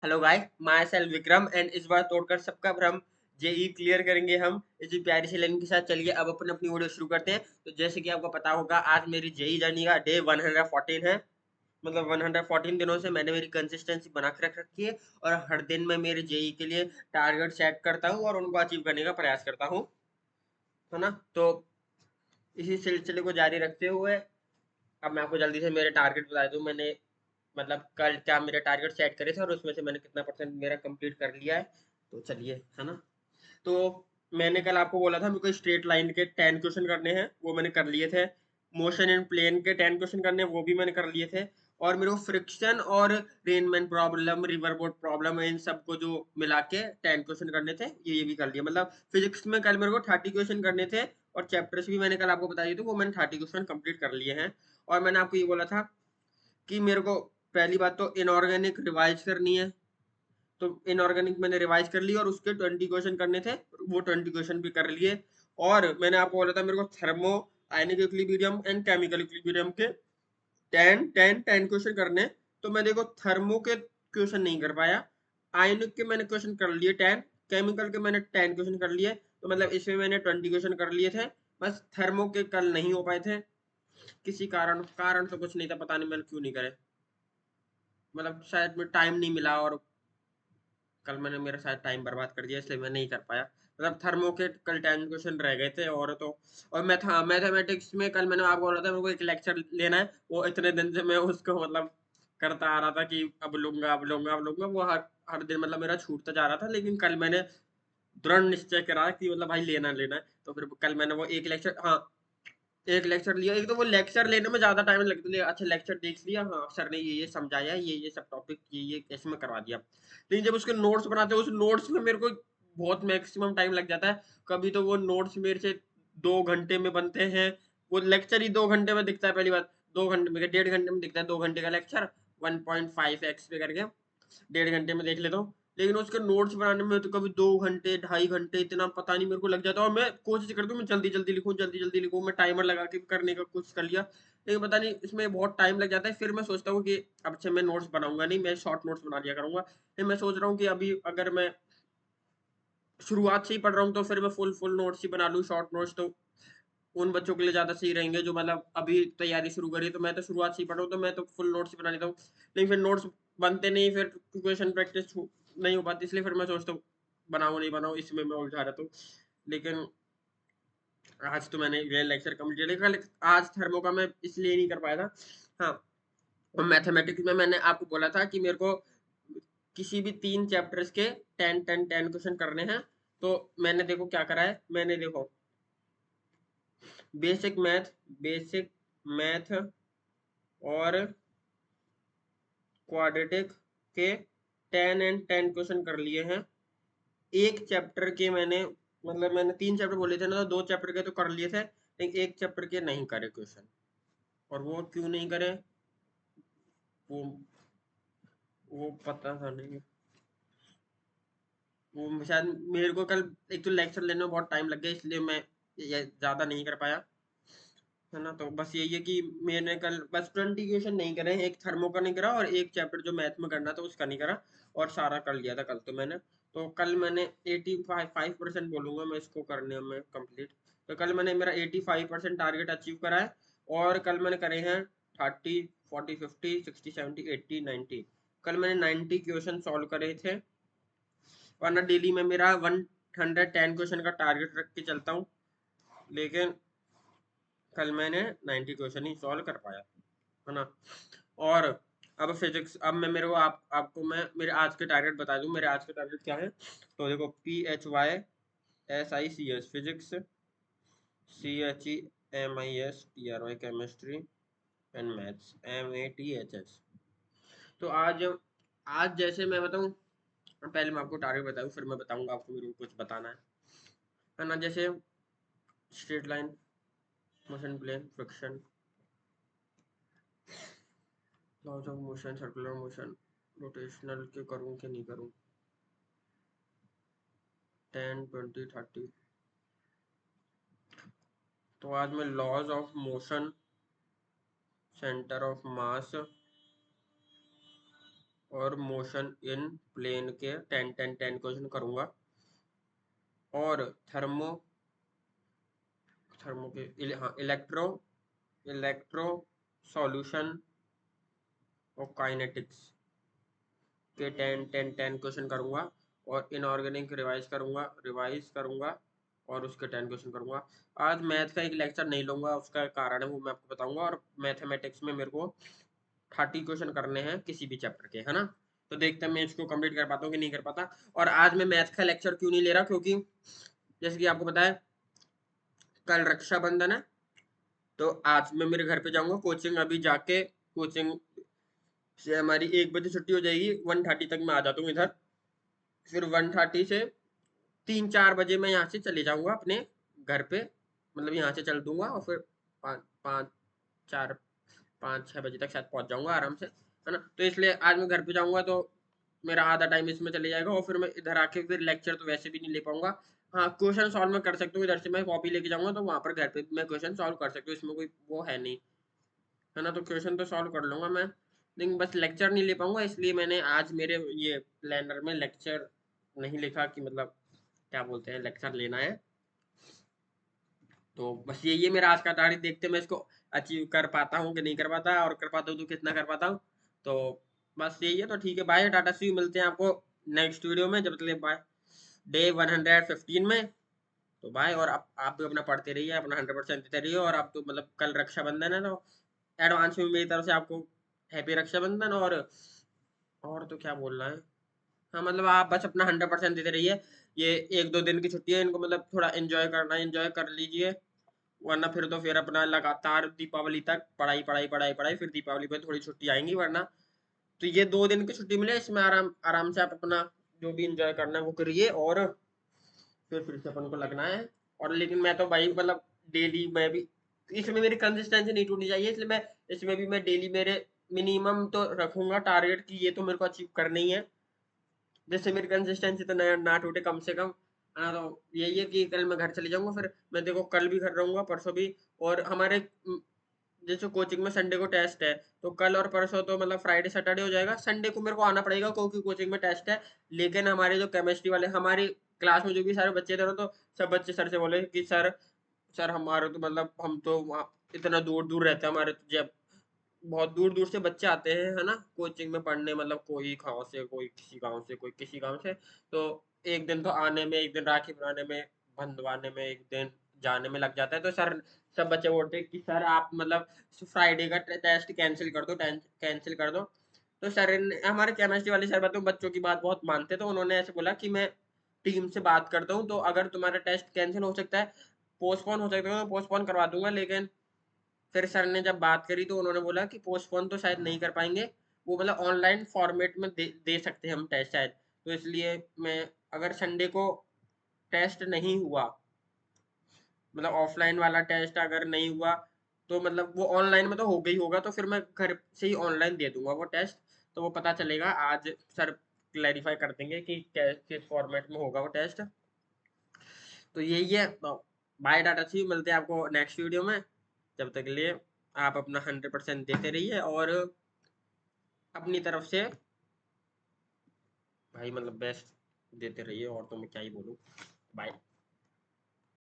Hello guys, my self Vikram and इस बार तोड़कर सबका भ्रम जेई क्लियर करेंगे हम इसी प्यारी सी लाइन के साथ। चलिए अब अपन अपनी वीडियो शुरू करते हैं। तो जैसे कि आपको पता होगा, आज मेरी जेई जर्नी का डे 114 है। मतलब 114 दिनों से मैंने मेरी कंसिस्टेंसी बना के रख रखी है और हर दिन मैं मेरे जेई के लिए टारगेट सेट करता हूँ और उनको अचीव करने का प्रयास करता हूँ, है ना। तो इसी सिलसिले को जारी रखते हुए अब मैं आपको जल्दी से मेरे टारगेट बता दूं। मैंने मतलब कल क्या मेरे टारगेट सेट करे थे और उसमें से मैंने कितना परसेंट मेरा कंप्लीट कर लिया है। तो चलिए, है ना। तो मैंने कल आपको बोला था मेरे को स्ट्रेट लाइन के 10 क्वेश्चन करने हैं, वो मैंने कर लिए थे। मोशन इन प्लेन के 10 क्वेश्चन करने हैं, वो भी मैंने कर लिए थे। और मेरे को फ्रिक्शन और रेनमैन प्रॉब्लम, रिवर बोट प्रॉब्लम, इन सबको जो मिला के 10 क्वेश्चन करने थे, ये भी कर लिए। मतलब फिजिक्स में कल मेरे को 30 क्वेश्चन करने थे और चैप्टर्स भी मैंने कल आपको बता दिए थे, वो मैंने 30 क्वेश्चन कंप्लीट कर लिए हैं। और मैंने आपको ये बोला था कि मेरे को पहली बात तो इनऑर्गेनिक रिवाइज करनी है। तो इनऑर्गेनिक मैंने रिवाइज कर ली और उसके 20 क्वेश्चन करने थे, वो 20 क्वेश्चन भी कर लिए। और मैंने आपको बोला था मेरे को thermo, ionic equilibrium and chemical equilibrium के 10 क्वेश्चन करने। तो मैं देखो थर्मो के क्वेश्चन नहीं कर पाया, आयनिक के मैंने क्वेश्चन कर लिए 10, केमिकल के मैंने 10 क्वेश्चन कर लिए। तो मतलब इसमें मैंने 20 क्वेश्चन कर लिए थे। बस थर्मो के कल नहीं हो पाए थे, किसी कारण कारण तो कुछ नहीं था, पता नहीं मैंने क्यों नहीं करे। मतलब शायद में टाइम नहीं मिला और कल मैंने मेरा शायद टाइम बर्बाद कर दिया, इसलिए मैं नहीं कर पाया। मतलब थर्मो के कल 10 क्वेश्चन रह गए थे। और तो और मैथमेटिक्स में कल मैंने आपको बोला था मेरे को एक लेक्चर लेना है, वो इतने दिन से मैं उसको मतलब करता आ रहा था कि अब लूंगा अब लूंगा अब लूंगा। वो हर हर दिन मतलब मेरा छूटता जा रहा था, लेकिन कल मैंने दृढ़ निश्चय करा कि मतलब भाई लेना लेना है। तो फिर कल मैंने वो एक लेक्चर, हाँ, एक लेक्चर लिया। एक तो वो लेक्चर लेने में ज्यादा टाइम लगता है, अच्छा लेक्चर देख लिया, हाँ सर ने ये समझाया, ये सब टॉपिक ये इसमें करवा दिया। लेकिन जब उसके नोट्स बनाते हैं, उस नोट्स में मेरे को बहुत मैक्सिमम टाइम लग जाता है। कभी तो वो नोट्स मेरे से 2 घंटे में बनते हैं, वो लेक्चर ही 2 घंटे में दिखता है। पहली बात, 2 घंटे में, 1.5 घंटे में दिखता है 2 घंटे का लेक्चर, 1.5x पे करके 1.5 घंटे में देख लेता हूँ। लेकिन उसके नोट्स बनाने में तो कभी 2 घंटे 2.5 घंटे इतना पता नहीं मेरे को लग जाता है। और मैं कोशिश करता हूँ मैं जल्दी जल्दी लिखूँ, जल्दी जल्दी लिखूँ, मैं टाइमर लगा के करने का कोशिश कर लिया, लेकिन पता नहीं इसमें बहुत टाइम लग जाता है। फिर मैं सोचता हूँ कि अब से मैं नोट्स बनाऊंगा नहीं, मैं शॉर्ट नोट्स बना लिया करूंगा। फिर मैं सोच रहा हूँ कि अभी अगर मैं शुरुआत से ही पढ़ रहा हूँ तो फिर मैं फुल फुल नोट्स ही बना लूँ। शॉर्ट नोट्स तो उन बच्चों के लिए ज्यादा सही रहेंगे जो मतलब अभी तैयारी शुरू करी। तो मैं तो शुरुआत से ही पढ़ रहा हूँ, तो मैं तो फुल नोट्स ही बना लेता हूँ। लेकिन फिर नोट्स बनते नहीं, फिर क्वेश्चन प्रैक्टिस नहीं हो पाती, इसलिए फिर मैं सोचता हूँ बनाऊँ नहीं बनाऊँ, इसमें मैं उलझा रहता हूँ। लेकिन आज तो मैंने ये लेक्चर कंप्लीट किया, लेकिन आज थर्मो का मैं इसलिए नहीं कर पाया था। हाँ, और मैथमेटिक्स में मैंने आपको बोला था कि मेरे को किसी भी 3 चैप्टर्स के 10 क्वेश्चन करने हैं। तो मैंने देखो क्या करा है, मैंने देखो बेसिक मैथ, बेसिक मैथ और क्वाड्रेटिक के 10 क्वेश्चन कर लिए हैं। एक चैप्टर के मैंने, मतलब मैंने 3 चैप्टर बोले थे ना, तो 2 चैप्टर के तो कर लिए थे, लेकिन एक चैप्टर के नहीं करे क्वेश्चन। और वो क्यों नहीं करे, वो वो पता था नहीं। वो शायद मेरे को कल एक तो लेक्चर लेने में बहुत टाइम लग गया, इसलिए मैं ये ज्यादा नहीं कर पाया, है ना। तो बस यही है कि मैंने कल बस 20 क्वेश्चन नहीं करे, एक थर्मो का नहीं करा और एक चैप्टर जो मैथ में करना था उसका नहीं करा, और सारा कर लिया था कल तो मैंने। तो कल मैंने 85% बोलूंगा मैं इसको करने में कंप्लीट। तो कल मैंने मेरा 85% टारगेट अचीव करा है। और कल मैंने करे हैं 30, 40, 50, 60, 70, 80, 90। कल मैंने 90 क्वेश्चन सॉल्व करे थे, वरना डेली में मेरा 110 क्वेश्चन का टारगेट रख के चलता हूँ। लेकिन कल मैंने 90 क्वेश्चन ही सॉल्व कर पाया, है ना। और अब फिजिक्स, अब मैं मेरे को आपको मैं मेरे आज के टारगेट बता दूं। मेरे आज के टारगेट क्या है, तो देखो PHYSICS physics, CHEMISTRY chemistry and maths, MATHS। तो आज जैसे मैं बताऊं, पहले मैं आपको टारगेट बताऊं फिर मैं बताऊंगा आपको मेरे को कुछ बताना है ना। जैसे straight line, motion plane, friction, laws of motion, circular motion, rotational के करूं कि नहीं करूं, 10, 20, 30। तो आज मैं laws of motion, centre of mass और मोशन इन प्लेन के 10 क्वेश्चन करूंगा। और थर्मो थर्मो के हाँ इलेक्ट्रो सॉल्यूशन और काइनेटिक्स के 10 क्वेश्चन करूंगा। और इनऑर्गेनिक रिवाइज करूंगा और उसके 10 क्वेश्चन करूंगा। आज मैथ का एक लेक्चर नहीं लूंगा, उसका कारण है वो मैं आपको बताऊंगा। और मैथमेटिक्स में मेरे को 30 क्वेश्चन करने हैं किसी भी चैप्टर के, है ना। तो देखते हैं मैं इसको कंप्लीट कर पाता हूँ कि नहीं कर पाता। और आज मैं मैथ का लेक्चर क्यों नहीं ले रहा, क्योंकि जैसे कि आपको पता है कल रक्षाबंधन है। तो आज मैं मेरे घर पे जाऊंगा, कोचिंग अभी जाके कोचिंग से हमारी 1 बजे छुट्टी हो जाएगी, 1:30 तक मैं आ जाता हूँ इधर। फिर 1:30 से 3-4 बजे मैं यहाँ से चले जाऊंगा अपने घर पे, मतलब यहाँ से चल दूंगा। और फिर 5-6 बजे तक शायद पहुँच जाऊंगा आराम से, है ना। तो इसलिए आज मैं घर पे जाऊंगा, तो मेरा आधा टाइम इसमें चले जाएगा। और फिर मैं इधर आके फिर लेक्चर तो वैसे भी नहीं ले पाऊंगा। हाँ, क्वेश्चन सॉल्व मैं कर सकता हूँ, इधर से मैं कॉपी लेके जाऊंगा तो वहाँ पर घर पे मैं क्वेश्चन सॉल्व कर सकता हूँ, इसमें कोई वो है नहीं, है ना। तो क्वेश्चन तो सॉल्व कर लूंगा मैं, लेकिन बस लेक्चर नहीं ले पाऊंगा। इसलिए मैंने आज मेरे ये प्लानर में लेक्चर नहीं लिखा कि मतलब क्या बोलते हैं लेक्चर लेना है। तो बस यही है मेरा आज का टारगेट। देखते मैं इसको अचीव कर पाता हूँ कि नहीं कर पाता, और कर पाता हूँ तो कितना कर पाता हूँ। तो बस यही है। तो ठीक है, बाय टाटा, सी यू। मिलते हैं आपको नेक्स्ट वीडियो में। जब तक बाय, डे 115 में। तो बाय। और आप भी अपना पढ़ते रहिए, अपना 100% देते रहिए। और आप तो मतलब कल रक्षाबंधन है, तो एडवांस में मेरी तरफ से आपको हैप्पी रक्षाबंधन। और तो क्या बोलना है, हाँ मतलब आप बस अपना 100% देते रहिए। ये 1-2 दिन की छुट्टी है, इनको मतलब थोड़ा एंजॉय करना है, एंजॉय कर लीजिए। वरना फिर तो फिर अपना लगातार दीपावली तक पढ़ाई पढ़ाई पढ़ाई पढ़ाई, फिर दीपावली पे थोड़ी छुट्टी आएंगी। वरना तो ये 2 दिन की छुट्टी मिले, इसमें आराम आराम से आप अपना जो भी एंजॉय करना है वो करिए। और फिर से अपन को लगना है। और लेकिन मैं तो भाई मतलब डेली मैं भी, इसमें मेरी कंसिस्टेंसी नहीं टूटनी चाहिए, इसलिए मैं इसमें भी मैं डेली मेरे मिनिमम तो रखूंगा टारगेट कि ये तो मेरे को अचीव करना ही है, जिससे मेरी कंसिस्टेंसी तो ना टूटे कम से कम। हाँ, तो यही है कि कल मैं घर चले जाऊंगा। फिर मैं देखो कल भी घर रहूंगा, परसों भी। और हमारे जैसे कोचिंग में संडे को टेस्ट है, तो कल और परसों तो मतलब फ्राइडे सैटरडे हो जाएगा। संडे को मेरे को आना पड़ेगा क्योंकि कोचिंग में टेस्ट है। लेकिन हमारे जो केमिस्ट्री वाले, हमारी क्लास में जो भी सारे बच्चे थे ना, तो सब बच्चे सर से बोले कि सर सर हमारे तो मतलब हम तो वहाँ इतना दूर दूर रहते हैं, हमारे तो जब बहुत दूर दूर से बच्चे आते हैं, है ना, कोचिंग में पढ़ने। मतलब कोई गाँव से, कोई किसी गाँव से, कोई किसी गाँव से। तो एक दिन तो आने में, एक दिन राखी बनाने में, बंधवाने में, एक दिन जाने में लग जाता है। तो सर सब बच्चे बोलते हैं कि सर आप मतलब फ्राइडे का टेस्ट कैंसिल कर दो, कैंसिल कर दो। तो सर हमारे केमिस्ट्री वाले सर बताओ बच्चों की बात बहुत मानते, तो उन्होंने ऐसे बोला कि मैं टीम से बात करता हूँ, तो अगर तुम्हारा टेस्ट कैंसिल हो सकता है, पोस्टपोन हो सकता है, तो पोस्टपोन करवा दूंगा। लेकिन फिर सर ने जब बात करी तो उन्होंने बोला कि पोस्टपोन तो शायद नहीं कर पाएंगे, वो मतलब ऑनलाइन फॉर्मेट में दे सकते हैं हम टेस्ट शायद। तो इसलिए मैं, अगर संडे को टेस्ट नहीं हुआ, मतलब ऑफलाइन वाला टेस्ट अगर नहीं हुआ, तो मतलब वो ऑनलाइन में तो हो गई होगा, तो फिर मैं घर से ही ऑनलाइन दे दूंगा वो टेस्ट। तो वो पता चलेगा आज, सर क्लैरिफाई कर देंगे कि किस फॉर्मेट में होगा वो टेस्ट। तो यही है। तो बाय डाटा, सी मिलते हैं आपको नेक्स्ट वीडियो में। जब तक के लिए आप अपना 100% देते रहिए, और अपनी तरफ से भाई मतलब बेस्ट देते रहिए। और तो मैं क्या ही बोलूँ। बाय।